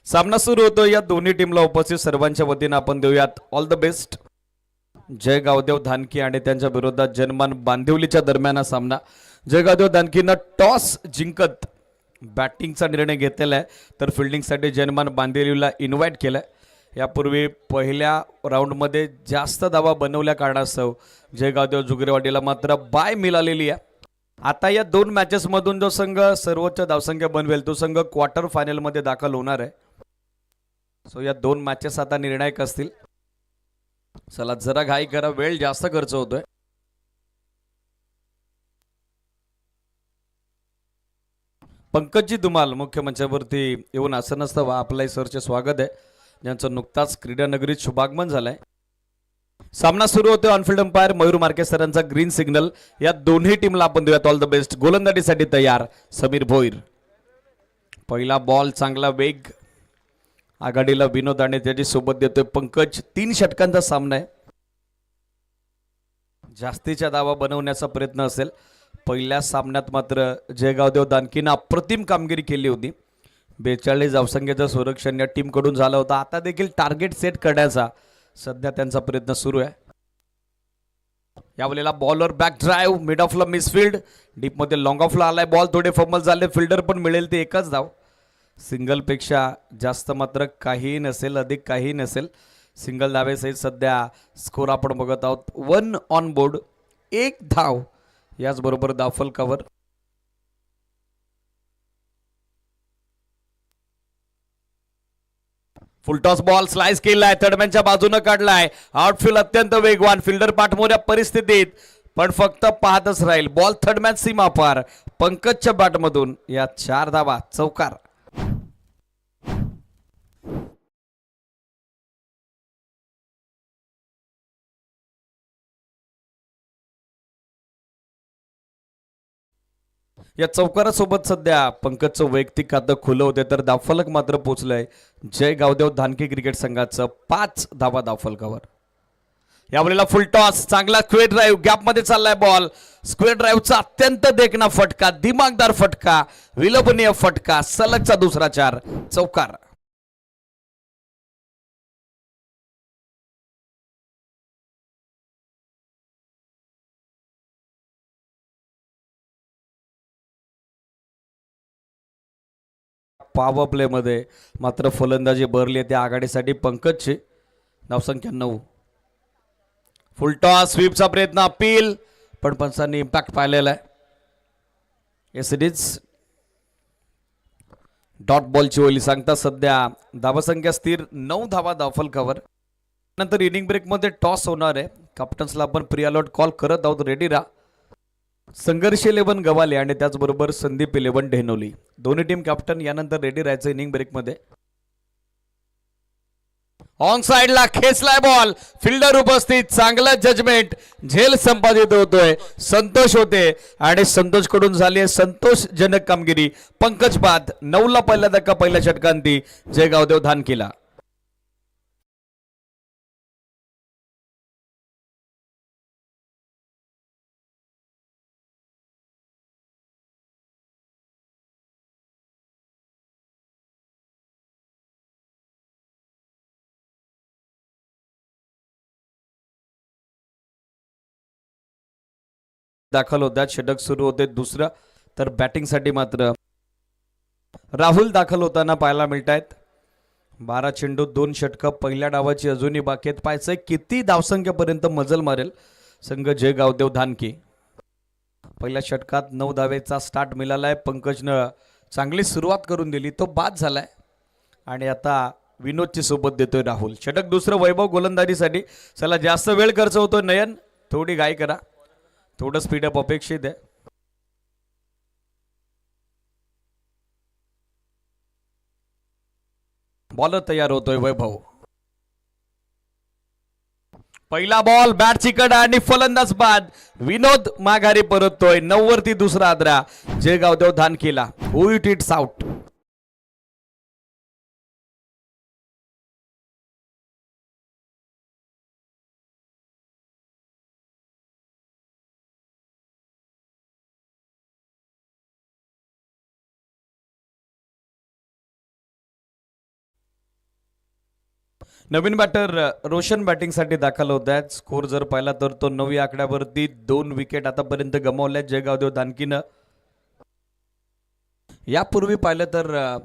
सामना सुरू होतो. या दोन्ही टीमला उपस्थित सर्वांच्या वतीनं आपण देऊयात ऑल द बेस्ट. जय गावदेव धानकी आणि त्यांच्या विरोधात जनमान बांदिवलीच्या दरम्यान हा सामना. जय गावदेव धानकीनं टॉस जिंकत बॅटिंगचा निर्णय घेतलेला आहे, तर फिल्डिंगसाठी जनमान बांदिवलीला इन्व्हाइट केलं. यापूर्वी पहिल्या राऊंडमध्ये जास्त धावा बनवल्या कारणास्तव जय गावदेव जुगरेवाडीला मात्र बाय मिळालेली आहे. आता या दोन मॅचेसमधून जो संघ सर्वोच्च धावसंख्या बनवेल तो संघ क्वार्टर फायनलमध्ये दाखल होणार आहे. सो या दोन मॅचेस आता निर्णायक असतील. चला जरा घाई करा, वेळ जास्त खर्च होतोय. पंकजी धुमाल मुख्य मंचावरती येऊन आसन असतं आपल्याही सरचे स्वागत आहे, ज्यांचं नुकताच क्रीडा नगरीत शुभागमन झालंय. सामना सुरू होतो. ऑनफिल्ड अंपायर मयूर मार्के सरांचा ग्रीन सिग्नल. या दोन्ही टीमला आपण देऊयात ऑल द बेस्ट. गोलंदाजीसाठी तयार समीर भोईर. पहिला बॉल चांगला वेग, आघाडीला विनोद आणि त्याची सोबत देतोय पंकज. 3 षटकांचा सामना आहे. जास्तीच्या धावा बनवण्याचा प्रयत्न असेल. पहिल्या सामन्यात मात्र जयगावदेव दानकीनं अप्रतिम कामगिरी केली होती. 42 धावसंख्येचं संरक्षण या टीमकडून झालं होतं. आता देखील टार्गेट सेट करण्याचा सध्या त्यांचा प्रयत्न सुरू आहे. यावेळेला बॉलर बॅक ड्राईव्ह, मिड ऑफला मिसफिल्ड, डीप मध्ये लॉंग ऑफला आलाय बॉल. थोडे फंबल झाले, फिल्डर पण मिळेल ते एकच धाव. सिंगलपेक्षा जास्त मात्र काही नसेल, अधिक काही नसेल. सिंगल धावेसहित सध्या स्कोर आपण बघत आहोत. 1 ऑन बोर्ड, 1 धाव, याचबरोबर धावफल कव्हर. फुलटॉस बॉल स्लाइस केलाय, थर्डमॅनच्या बाजूने काढलाय. आउटफील्ड अत्यंत वेगवान, फिल्डर पाठमोऱ्या परिस्थितीत पण फक्त पाहतच राहील. बॉल थर्डमॅन सीमा पार. पंकजच्या बॅटमधून या 4 धावा, चौकार. या चौकारासोबत सध्या पंकजचं वैयक्तिक खातं खुलं होते, तर धावफलक मात्र पोचलंय जय गावदेव धानकी क्रिकेट संघाचं. 5 धावा धावफलकावर. यावेळेला फुल टॉस, चांगला स्क्वेअर ड्राईव्ह, गॅपमध्ये चाललाय बॉल. स्क्वेअर ड्राईव्हचा अत्यंत देखणा फटका, दिमागदार फटका, विलोभनीय फटका, सलगचा दुसरा 4, चौकार. पॉवर प्ले मध्ये मात्र फलंदाजी भरली त्या आघाडीसाठी पंकजची. धावसंख्या 9. फुलटॉस, स्वीपचा प्रयत्न, अपील, पण पंचांनी इम्पॅक्ट पाहिलेला आहे. येस इट इज डॉट बॉलची ओली सांगता सध्या धावसंख्या स्थिर 9 धावा धावफल कव्हर. नंतर इनिंग ब्रेक मध्ये टॉस होणार आहे. कॅप्टन्सला आपण प्री अलॉट कॉल करत आहोत, रेडी राहा. संघर्ष 11 गवाले आणि त्याचबरोबर संदीप 11 ढेनोली, दोन्ही टीम कॅप्टन यानंतर रेडी राहायचं इनिंग ब्रेक मध्ये. ऑन साइडला खेचलाय बॉल, फिल्डर उपस्थित, चांगलं जजमेंट, झेल संपादित होतोय, संतोष होते आणि संतोष कडून झाली आहे संतोषजनक कामगिरी. पंकज बाद. 9ला पहिला धक्का पहिल्या षटकांती जय गावदेव धानकीला. दाखल होतात. षटक सुरू होते दुसरं, तर बॅटिंगसाठी मात्र राहुल दाखल होताना पाहायला मिळत आहेत. 12 चेंडू 2 षटकं पहिल्या डावाची अजूनही बाकी आहेत. पाहायचंय किती धावसंख्येपर्यंत मजल मारेल संघ जय गावदेव धानकी. पहिल्या षटकात 9 धावेचा स्टार्ट मिळालाय. पंकजनं चांगली सुरुवात करून दिली, तो बाद झालाय आणि आता विनोदची सोबत देतोय राहुल. षटक दुसरं वैभव गोलंदाजीसाठी. चला जास्त वेळ खर्च होतोय, नयन थोडी घाई करा, थोडं स्पीडअप अपेक्षित आहे. बॉलर तयार होतोय वैभव. पहिला बॉल, बॅट चिकट आणि फलंदाज बाद. विनोद माघारी परततोय. 9 वरती दुसरा आदरा जय गावदेव धानकीला. Who it it's out. नवीन बॅटर रोशन बॅटिंगसाठी दाखल होत आहेत. स्कोर जर पाहिला तर तो 9 आकड्यावरती 2 विकेट आतापर्यंत गमावल्या जयगावदेव दानकीनं. यापूर्वी पाहिलं तर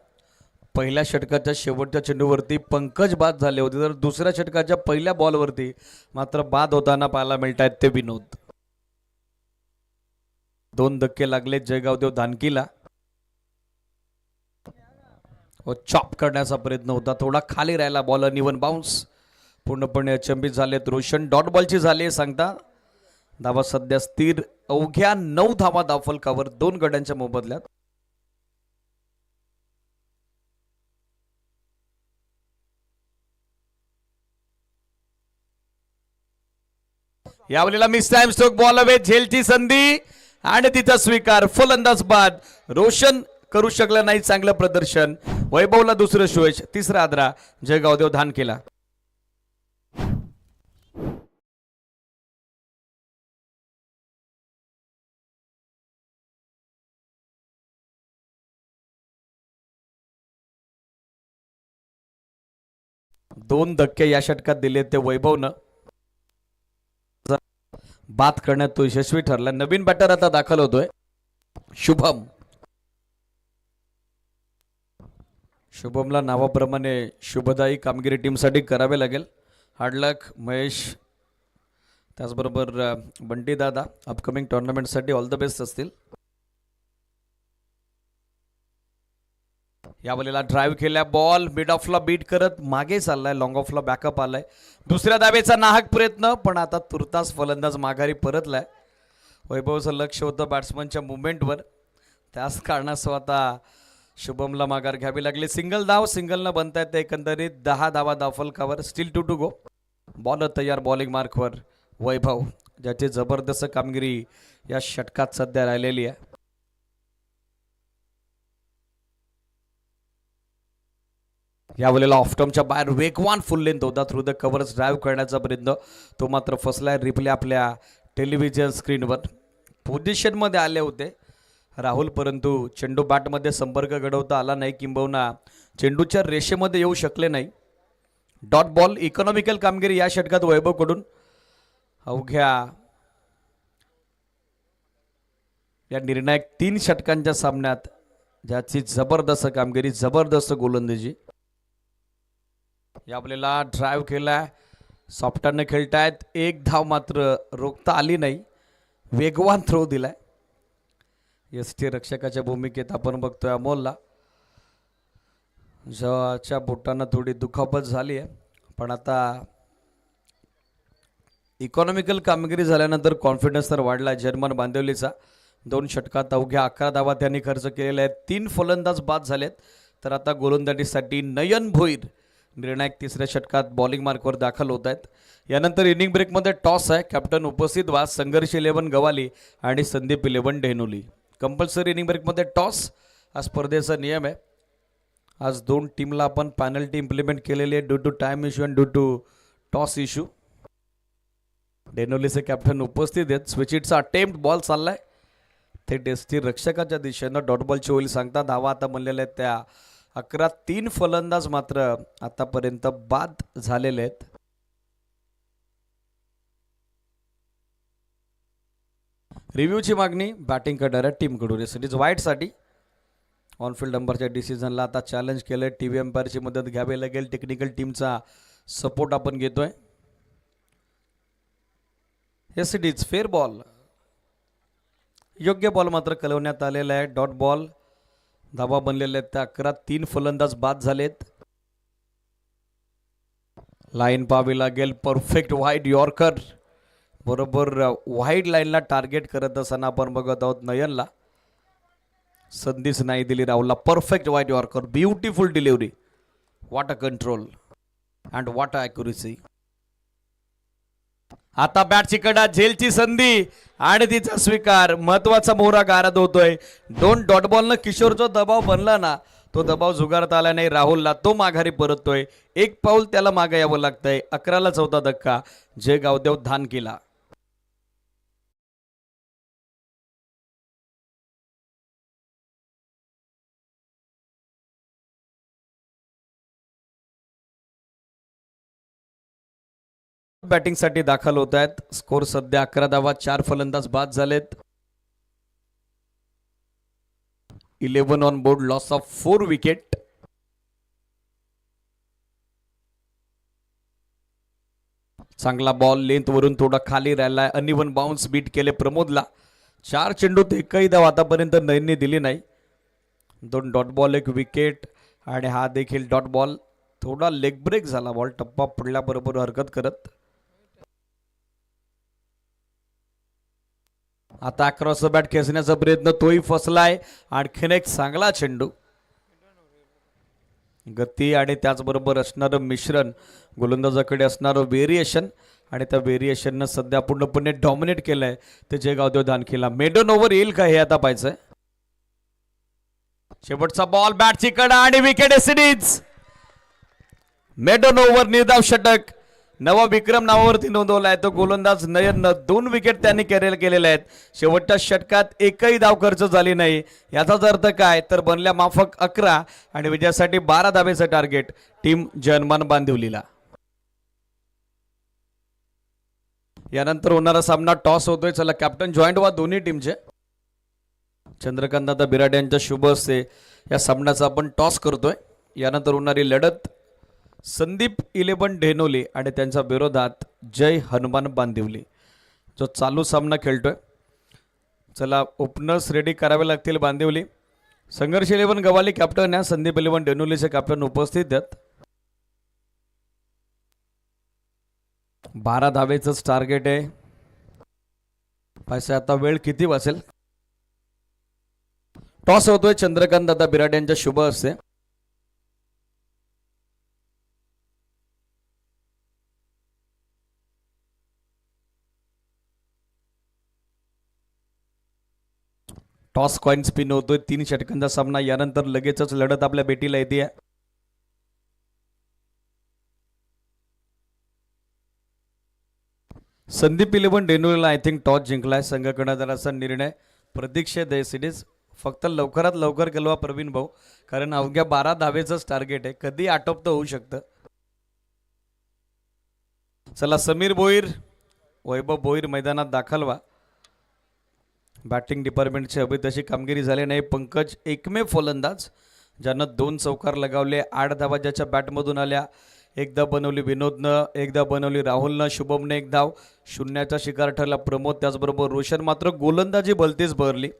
पहिल्या षटकाच्या शेवटच्या चेंडूवरती पंकज बाद झाले होते, तर दुसऱ्या षटकाच्या पहिल्या बॉलवरती मात्र बाद होताना पाहायला मिळत आहेत ते विनोद. 2 धक्के लागले जयगावदेव दानकीला व चॉप करण्याचा प्रयत्न होता, थोडा खाली राहिला बॉल. अनइव्हन बाउन्स पूर्णपणे अचंबित झालेत. रोशन डॉट बॉलची झाली सांगता. धावा सध्या स्थिर अवघ्या 9 धावा धावफलकावर 2 गड्यांच्या मोबदल्यात. यावेळेला मिस टाइम स्ट्रोक बॉल हवे, झेलची संधी आणि तिचा स्वीकार. फलंदाज बाद. रोशन करू शकला नाही चांगलं प्रदर्शन. वैभवला दुसरं शोयश, तिसरा आदरा जयगावदेव धानकीला. दोन धक्के या षटकात दिले ते वैभवनं. बाद करण्यात तो यशस्वी ठरला. नवीन बॅटर आता दाखल होतोय शुभम. शुभमला नावाप्रमाणे शुभदायी कामगिरी टीमसाठी करावे लागेल. हार्डलक महेश, त्याचबरोबर बंटी दादा अपकमिंग टुर्नामेंटसाठी ऑल द बेस्ट असतील. यावेळेला ड्राईव्ह केल्या, बॉल मिड ऑफला बीट करत मागे चाललाय, लॉंग ऑफला बॅकअप आलाय. दुसऱ्या दावेचा नाहक प्रयत्न, पण आता तुर्तास फलंदाज माघारी परतलाय. वैभवचं लक्ष होतं बॅट्समनच्या मुवमेंटवर, त्याच कारणास्तव आता शुभमला माघार घ्यावी लागली. सिंगल धाव सिंगलनं बनतायत एकंदरीत 10 धावा धावफलकावर. Still 2 to go. बॉलर तयार बॉलिंग मार्कवर वैभव, ज्याची जबरदस्त कामगिरी या षटकात सध्या राहिलेली आहे. यावेळेला ऑफटॉमच्या बाहेर वेगवान फुल लेंथ होता, थ्रू द कव्हर्स ड्राईव्ह करण्याचा प्रयत्न, तो मात्र फसलाय. रिप्ले आपल्या टेलिव्हिजन स्क्रीनवर. पोझिशनमध्ये आले होते राहुल, परंतु चेंडू बॅटमध्ये संपर्क घडवता आला नाही, किंबहुना चेंडूच्या रेषेमध्ये येऊ शकले नाही. Dot ball. इकॉनॉमिकल कामगिरी या षटकात वैभवकडून. अवघ्या या निर्णायक 3 षटकांच्या सामन्यात ज्याची जबरदस्त कामगिरी, जबरदस्त गोलंदाजी. यावेळेला ड्राईव्ह केलाय, सॉफ्टने खेळतायत. एक धाव मात्र रोखता आली नाही, वेगवान थ्रो दिलाय. एसटी रक्षकाच्या भूमिकेत आपण बघतोय अमोलला. ज्याच्या बोटांना थोडी दुखापत झाली आहे, पण आता इकॉनॉमिकल कामगिरी झाल्यानंतर कॉन्फिडन्स तर वाढला जर्मन बांदिवलीचा. 2 षटकात अवघ्या 11 धावा त्यांनी खर्च केलेल्या आहेत. 3 फलंदाज बाद झालेत, तर आता गोलंदाजीसाठी नयन भोईर निर्णायक 3ऱ्या षटकात बॉलिंग मार्कवर दाखल होत आहेत. यानंतर इनिंग ब्रेकमध्ये टॉस आहे. कॅप्टन उपस्थित व्हा. संघर्ष 11 गवाली आणि संदीप 11 डेनोली. कंपल्सरी इनिंग ब्रेकमध्ये टॉस हा स्पर्धेचा नियम आहे. आज 2 टीमला आपण पॅनल्टी इम्प्लिमेंट केलेली आहे due to time issue and due to toss issue. डेनोलीचे कॅप्टन उपस्थित आहेत. स्विचिटचा अटेम्प्ट बॉल चाललाय थेट एसटी रक्षकाच्या दिशेनं. डॉट बॉलची होईल सांगता. धावा आता बनलेल्या आहेत त्या 11. 3 फलंदाज मात्र आतापर्यंत बाद झालेले आहेत. रिव्ह्यूची मागणी बॅटिंग करणाऱ्या टीमकडून. यासाठीच वाईटसाठी ऑनफिल्ड अंपायरच्या डिसिजनला आता चॅलेंज केलंय. टीव्ही अंपायरची मदत घ्यावी लागेल. टेक्निकल टीमचा सपोर्ट आपण घेतोय. यासाठीच फेअर बॉल, योग्य बॉल मात्र कलवण्यात आलेला आहे. Dot ball. धावा बनलेल्या आहेत त्या 11. 3 फलंदाज बाद झालेत. लाईन पाहावी लागेल. परफेक्ट व्हाईट यॉर्कर, बरोबर व्हाईट लाईनला टार्गेट करत असताना आपण बघत आहोत नयनला. संधीच नाही दिली राहुलला. Perfect white yorker, beautiful delivery. What a control and what a accuracy. आता बॅटची कडा, झेलची संधी आणि तिचा स्वीकार. महत्वाचा मोहरा गारद होतोय. 2 डॉट बॉलनं किशोर जो दबाव बनला ना, तो दबाव झुगारता आला नाही राहुलला. तो माघारी परततोय. 1 पाऊल त्याला मागे यावं लागतंय. 11ला 4था धक्का जयगावदेव धानकीला. बॅटिंगसाठी दाखल होत आहेत. स्कोर सध्या 11 धावा, 4 फलंदाज बाद झालेत. 11 on board, loss of 4 wicket. चांगला बॉल लेंथ वरून थोडा खाली राहिलाय. अनइव्हन बाउन्स बीट केले प्रमोदला. 4 चेंडूत एकही धाव आतापर्यंत नयनने दिली नाही. 2 डॉट बॉल, 1 विकेट आणि हा देखील डॉट बॉल. थोडा लेग ब्रेक झाला बॉल, टप्पा पडल्याबरोबर हरकत करत. आता अक्रॉस द बॅट खेचण्याचा प्रयत्न, तोही फसलाय. आणखीन एक चांगला चेंडू. गती आणि त्याचबरोबर असणारं मिश्रण, गोलंदाजाकडे असणारं व्हेरिएशन आणि त्या व्हेरिएशननं सध्या पूर्णपणे डॉमिनेट केलंय ते जयगावदेव धानकीला. मेडन ओव्हर येईल का हे आता पाहायचंय. शेवटचा बॉल, बॅटची कडा आणि विकेट सिरीज. मेडन ओव्हर, निर्धाव षटक. नवा विक्रम नावावरती नोंदवला आहे तो गोलंदाज नयन. 2 विकेट त्यांनी कॅरी केलेले आहेत. शेवटच्या षटकात एकही धाव खर्च झाली नाही. याचाच अर्थ काय तर बनल्या माफक 11 आणि विजयासाठी 12 धावेचं टार्गेट टीम जनमान बांदिवलीला. यानंतर होणारा सामना टॉस होतोय. चला कॅप्टन जॉईंट व्हा दोन्ही टीमचे. चंद्रकांत दादा बिराड यांच्या शुभ हस्ते या सामन्याचा आपण टॉस करतोय. यानंतर होणारी लढत संदीप 11 ढेनोली आणि त्यांच्या विरोधात जय हनुमान बांदिवली जो चालू सामना खेळतोय. चला ओपनर्स रेडी करावे लागतील बांदिवली. संघर्ष 11 गवाली कॅप्टन आहे. संदीप 11 ढेनोलीचे कॅप्टन उपस्थित आहेत. 12 धावेचंच टार्गेट आहे. पाहिजे आता वेळ किती वाचेल. टॉस होतोय चंद्रकांत दादा बिराड यांच्या शुभ हस्ते. टॉस कॉइन स्पिन होतोय. 3 षटकांचा सामना. यानंतर लगेचच लढत आपल्या भेटीला येते. संदीप 11 डेनोलीला आय थिंक टॉस जिंकलाय. संघ कर्णधाराचा निर्णय प्रतीक्षेत आहे सिरीज. फक्त लवकरात लवकर केलवा प्रवीण भाऊ, कारण अवघ्या 12 धावेचंच टार्गेट आहे. कधी आटोपतं होऊ शकतं. चला समीर भोईर, वैभव भोईर मैदानात दाखल व्हा. बॅटिंग डिपार्टमेंटची हवी तशी कामगिरी झाली नाही. पंकज एकमेव फलंदाज ज्यानं 2 चौकार लगावले. 8 धावा ज्याच्या बॅटमधून आल्या. एकदा बनवली विनोदनं, एकदा बनवली राहुलनं, शुभमने 1 धाव. शून्याचा शिकार ठरला प्रमोद. त्याचबरोबर रोशन मात्र गोलंदाजी भलतीच भरली.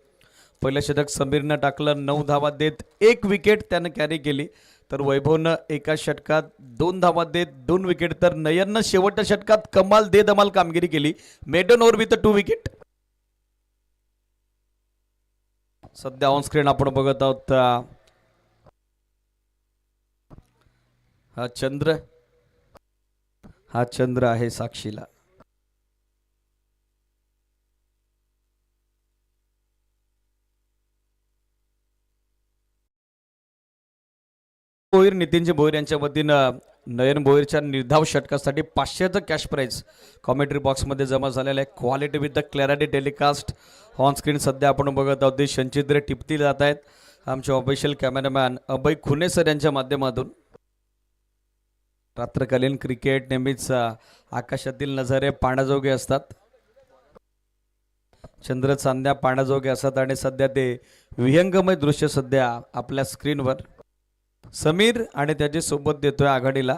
पहिलं षटक समीरनं टाकलं. 9 धावा देत 1 विकेट त्यानं कॅरी केली. तर वैभवनं एका षटकात 2 धावा देत 2 विकेट. तर नयननं शेवटच्या षटकात कमाल दे धमाल कामगिरी केली. Maiden over with 2 wicket. सध्या ऑन स्क्रीन आपण बघत आहोत हा चंद्र आहे साक्षीला. भोईर, नितीनजी भोईर यांच्या वतीनं नयन भोईरच्या निर्धाव षटकासाठी 500चं कॅश प्राइज कॉमेंट्री बॉक्समध्ये जमा झालेलं आहे. Quality with the clarity telecast on screen सध्या आपण बघत आहोत. ते संचिद्रे टिपती जात आहेत. आमचे ऑफिशियल कॅमेरामॅन अभय खुने सर यांच्या माध्यमातून. रात्रकालीन क्रिकेट नेहमीच आकाशातील नजारे पाण्याजोगे असतात. चंद्र चांद्या पाण्याजोगे असतात आणि सध्या ते विहंगमय दृश्य सध्या आपल्या स्क्रीनवर समीर आणि त्याची सोबत देतोय आघाडीला.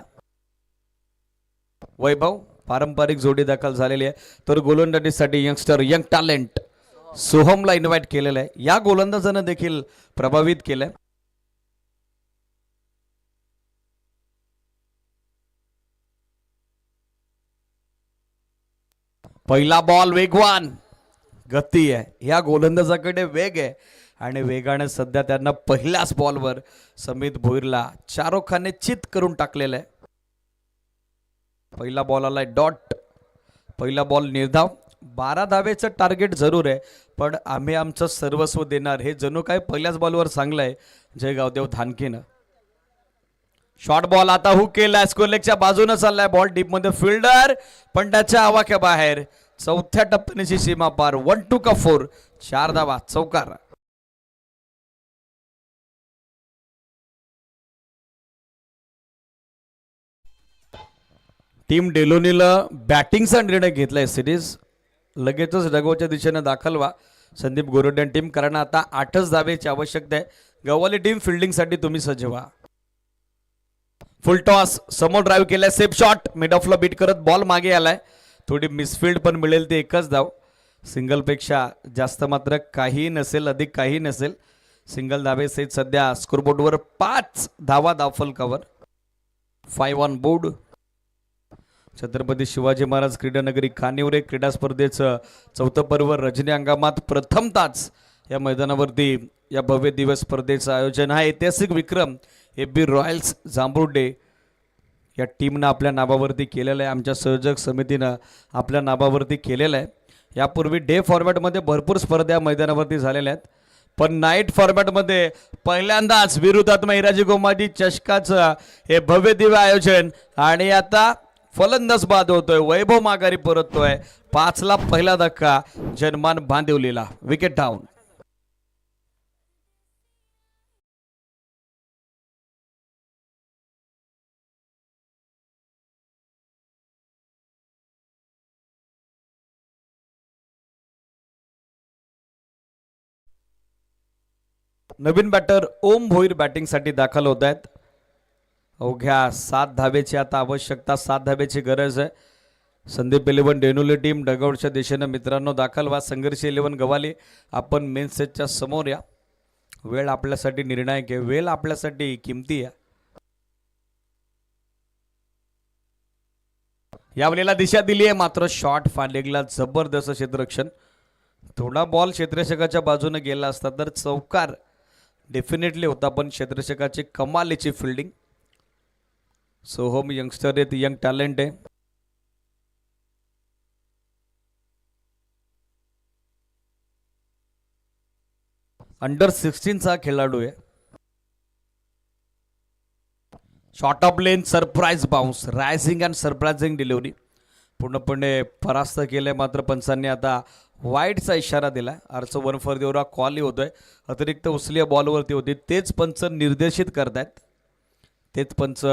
वैभव पारंपरिक जोडी दाखल झालेली आहे. तर गोलंदाजीसाठी यंगस्टर यंग टॅलेंट सोहमला इन्व्हाइट केलेलं आहे. या गोलंदाजानं देखील प्रभावित केलंय. पहिला बॉल वेगवान, गती आहे. या गोलंदाजाकडे वेग आहे आणि वेगाने सध्या त्यांना पहिल्याच बॉलवर समीर भोईरला चारोखाने चित करून टाकलेलं आहे. पहिला बॉल आलाय डॉट. पहिला बॉल निर्धाव. 12 धावेचं टार्गेट जरूर आहे, पण आम्ही आमचं सर्वस्व देणार हे जणू काय पहिल्याच बॉलवर सांगलंय जयगावदेव धानकीनं. शॉर्ट बॉल आता हुक केलाय. स्क्वेअर लेगच्या बाजूने चाललाय बॉल. डीप मध्ये फिल्डर पण त्याच्या आवाक्या बाहेर. चौथ्या टप्प्याची सीमा पार. 1-2 का 4. 4 धावा, चौकार. टीम डेलोनीला बॅटिंगचा निर्णय घेतलाय. सिरीज लगेचच डगोच्या दिशेने दाखल व्हा संदीप गोरड्यान टीम, कारण आता 8च धावेची आवश्यकता आहे. गव्हाली टीम फिल्डिंगसाठी तुम्ही सज्ज व्हा. फुल टॉस समोर ड्राईव्ह केलाय, सेफ शॉट मिड ऑफला बीट करत बॉल मागे आलाय. थोडी मिसफिल्ड पण मिळेल ते एकच धाव. सिंगलपेक्षा जास्त मात्र काही नसेल, अधिक काही नसेल. सिंगल धावे सहित सध्या स्कोरबोर्डवर 5 धावा धावफलकावर. 5 ऑन बोर्ड. छत्रपती शिवाजी महाराज क्रीडानगरी खानिवरे क्रीडा स्पर्धेचं 4थं पर्व रजनी हंगामात प्रथमताच या मैदानावरती या भव्य दिवस स्पर्धेचं आयोजन आहे. ऐतिहासिक विक्रम FB रॉयल्स जांभुर्डे या टीमनं आपल्या नावावरती केलेलं आहे. आमच्या संयोजक समितीनं आपल्या नावावरती केलेलं आहे. यापूर्वी डे फॉर्मॅटमध्ये भरपूर स्पर्धा या मैदानावरती झालेल्या आहेत, पण नाईट फॉर्मॅटमध्ये पहिल्यांदाच विरुद्धात्मा हिराजी गोमाजी चषकाचं हे भव्य दिव्य आयोजन. आणि आता फलंदाज बाद होतोय, वैभव माघारी परततोय. 5ला पहिला धक्का जनमान बांदिवलीला, विकेट डाऊन. नवीन बॅटर ओम भोईर बॅटिंगसाठी दाखल होत आहेत. अवघ्या 7 धावेची आता आवश्यकता, 7 धावेची गरज आहे. संदीप 11 डेनोली टीम डगआउटच्या दिशेनं मित्रांनो दाखल व्हा. संघर्ष 11 गव्हाली आपण मेन सेटच्या समोर या. वेळ आपल्यासाठी निर्णायक आहे, वेळ आपल्यासाठी किमती आहे. यावेळेला दिशा दिली आहे, मात्र शॉट फालेगला जबरदस्त क्षेत्ररक्षण. थोडा बॉल क्षेत्ररक्षकाच्या बाजूने गेला असता तर चौकार डेफिनेटली होता, पण क्षेत्ररक्षकाची कमालीची फिल्डिंग. सोहम यंगस्टर आहेत, यंग टॅलेंट आहे. अंडर 16चा खेळाडू आहे. Short of lane surprise bounce, rising and surprising delivery. पूर्णपणे परास्त केलंय, मात्र पंचांनी आता वाईटचा इशारा दिला. अर्ज 1 फॉर देवरा कॉलही होतोय. अतिरिक्त उचली बॉलवरती होती, तेच पंच निर्देशित करतायत, तेच पंच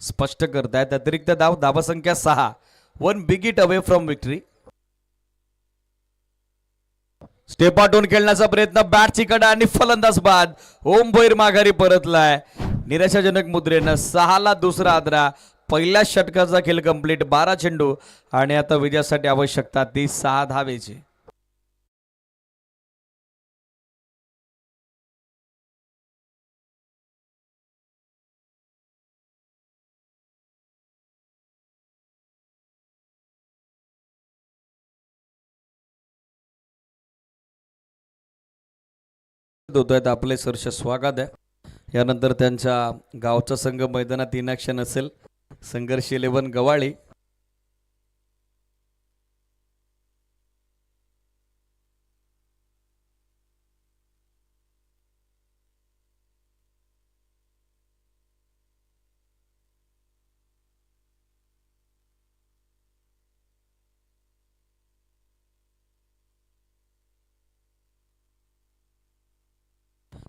स्पष्ट करतायत. अतिरिक्त धाव, धावसंख्या 6. 1 big hit away from victory. Step आउटून खेळण्याचा प्रयत्न, बॅटची कडा आणि फलंदाज बाद. ओम भोईर माघारी परतलाय निराशाजनक मुद्रेनं. 6ला दुसरा आदरा. पहिल्या षटकाचा खेळ कंप्लीट, 12 चेंडू आणि आता विजयासाठी आवश्यकता ती 6 धावेची. होत आहेत आपले सरसे स्वागत आहे. यानंतर त्यांच्या गावचा संघ मैदानात इनॅक्शन असेल. संघर्ष 11 गवाळी.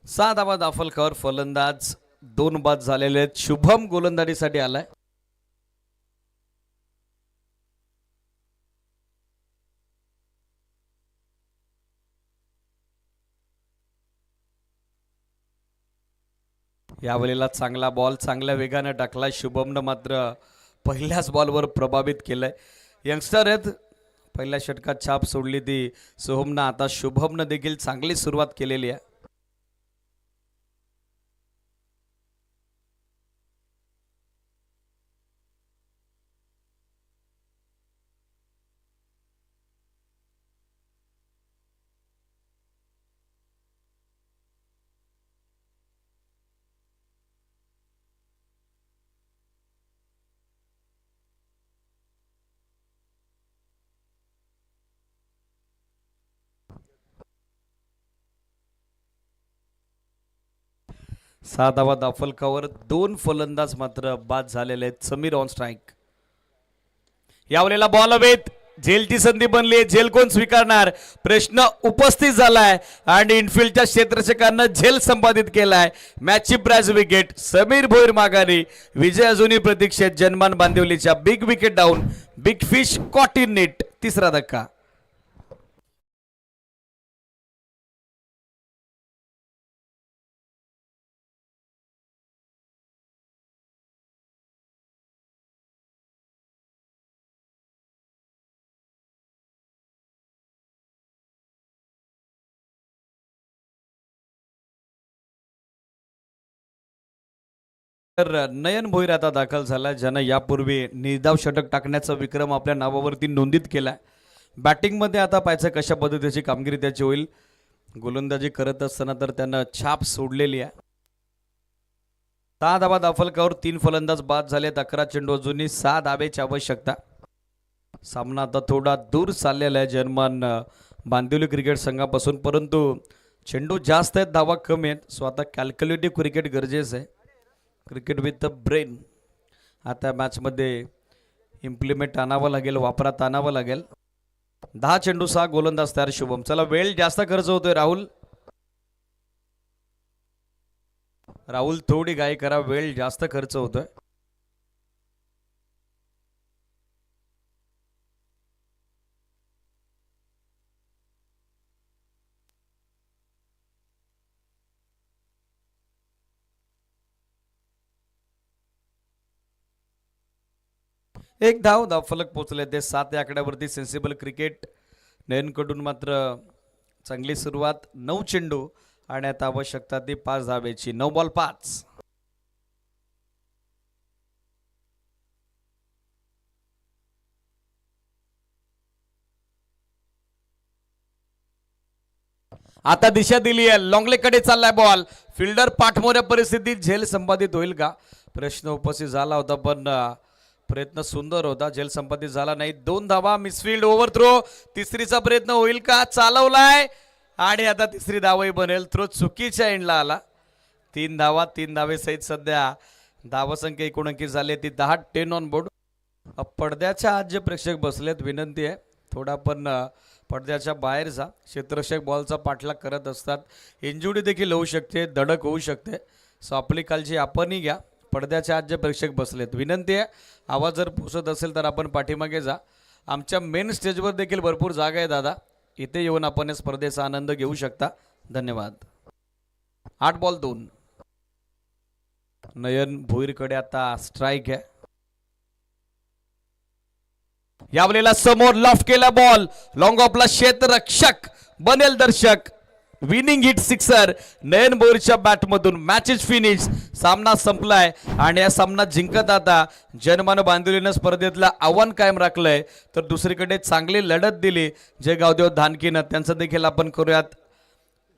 सात धावा दाफलकावर. फलंदाज 2 बाद झालेले आहेत. शुभम गोलंदाजीसाठी आलाय. यावेळेला चांगला बॉल चांगल्या वेगाने टाकला शुभमनं, मात्र पहिल्याच बॉलवर प्रभावित केलंय. यंगस्टर आहेत, पहिल्या षटकात छाप सोडली ती सोहमनं. आता शुभमनं देखील चांगली सुरुवात केलेली आहे. सहा धावा दाफलकावर. 2 फलंदाज मात्र बाद झालेले आहेत. Sameer on strike. यावेळेला बॉल हवेत, झेलची संधी बनली आहे, झेल कोण स्वीकारणार प्रश्न उपस्थित झालाय आणि इनफिल्डच्या क्षेत्ररक्षकांना झेल संपादित केलाय. मॅचची प्राइज विकेट समीर भोईर माघारी. विजय अजूनही प्रतीक्षेत. जनमान बांदिवलीच्या big wicket down. Big fish caught in net. तिसरा धक्का. तर नयन भोईर आता दाखल झाला, ज्यानं यापूर्वी निर्धाव षटक टाकण्याचा विक्रम आपल्या नावावरती नोंदीत केलाय. बॅटिंगमध्ये आता पाहायचं कशा पद्धतीची कामगिरी त्याची होईल. गोलंदाजी करत असताना तर त्यानं छाप सोडलेली आहे. 6 धावा दाफलकावर 3 फलंदाज बाद झालेत. 11 चेंडू अजूनही 6 धावेची आवश्यकता. सामना आता थोडा दूर चाललेला आहे जनमान बांदिवली क्रिकेट संघापासून, परंतु चेंडू जास्त आहेत, धावा कमी आहेत. सो आता कॅल्क्युलेटिव्ह क्रिकेट गरजेचं आहे. क्रिकेट विथ द ब्रेन आता मॅचमध्ये इम्प्लिमेंट आणावं लागेल, वापरात आणावं लागेल. 10 चेंडू 6 गोलंदाज तयार. शुभम. चला, वेळ जास्त खर्च होतोय. राहुल थोडी घाई करा, वेळ जास्त खर्च होतोय. एक धाव धावफलक पोचले ते 7 या आकड्यावरती. सेन्सिबल क्रिकेट नयनकडून मात्र चांगली सुरुवात. 9 चेंडू आणि आता आवश्यकता ती 5 धावेची. 9 बॉल 5. आता दिशा दिली आहे, लॉंगलेकडे चाललाय बॉल. फिल्डर पाठमोऱ्या परिस्थितीत झेल संपादित होईल का प्रश्न उपस्थित झाला होता, पण प्रयत्न सुंदर होता. झेल संपादित झाला नाही. 2 धावा. Misfield over throw. तिसरीचा प्रयत्न होईल का. चालवलाय आणि आता तिसरी धावही बनेल. थ्रो चुकीच्या एंडला आला. 3 धावा. 3 धावे सहित सध्या धावसंख्या 29 झाली. ती 10 ऑन बोर्ड. पडद्याच्या आज जे प्रेक्षक बसलेत, विनंती आहे थोडा पण पडद्याच्या बाहेर जा. क्षेत्ररक्षक बॉलचा पाठलाग करत असतात. इंजुरी देखील होऊ शकते, धडक होऊ शकते. सो आपली काळजी आपणही घ्या. पडद्याच्या आज जे प्रेक्षक बसलेत, विनंती आहे आवाज जर पोचत असेल तर आपण पाठीमागे जा. आमच्या मेन स्टेजवर देखील भरपूर जागा आहे दादा, इथे येऊन आपण या स्पर्धेचा आनंद घेऊ शकता. धन्यवाद. 8 बॉल 2. नयन भोईरकडे आता स्ट्राईक आहे. यावेळेला समोर लॉफ्ट केला बॉल. लॉंग ऑफला क्षेत्ररक्षक बनेल दर्शक. विनिंग हिट सिक्सर नयन भोईरच्या बॅटमधून. Match is finish. सामना संपलाय आणि या सामना जिंकत आता जनमान बांदिवलीनं स्पर्धेतलं आव्हान कायम राखलंय. तर दुसरीकडे चांगली लढत दिली जय गावदेव धानकीनं. त्यांचं देखील आपण करूयात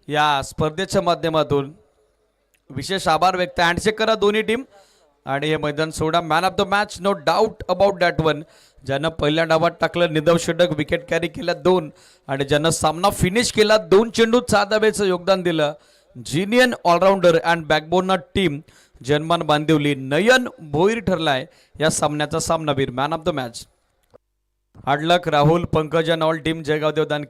या स्पर्धेच्या माध्यमातून विशेष आभार व्यक्त. हँडशेक करा दोन्ही टीम आणि हे मैदान सोडा. Man of the match, no doubt about that one. ज्यानं पहिल्या डावात टाकलं निर्धाव षटक, विकेट कॅरी केल्या 2 आणि ज्यानं सामना फिनिश केला 2 चेंडू 6 धावेचं योगदान दिलं. Genuine allrounder and backbone team Janman Bandivali. Nayan Bhoir ठरलाय या सामन्याचा सामनावीर. Man of the match. Hard luck Rahul, Pankaj and all team Jai Gavdev धानकी.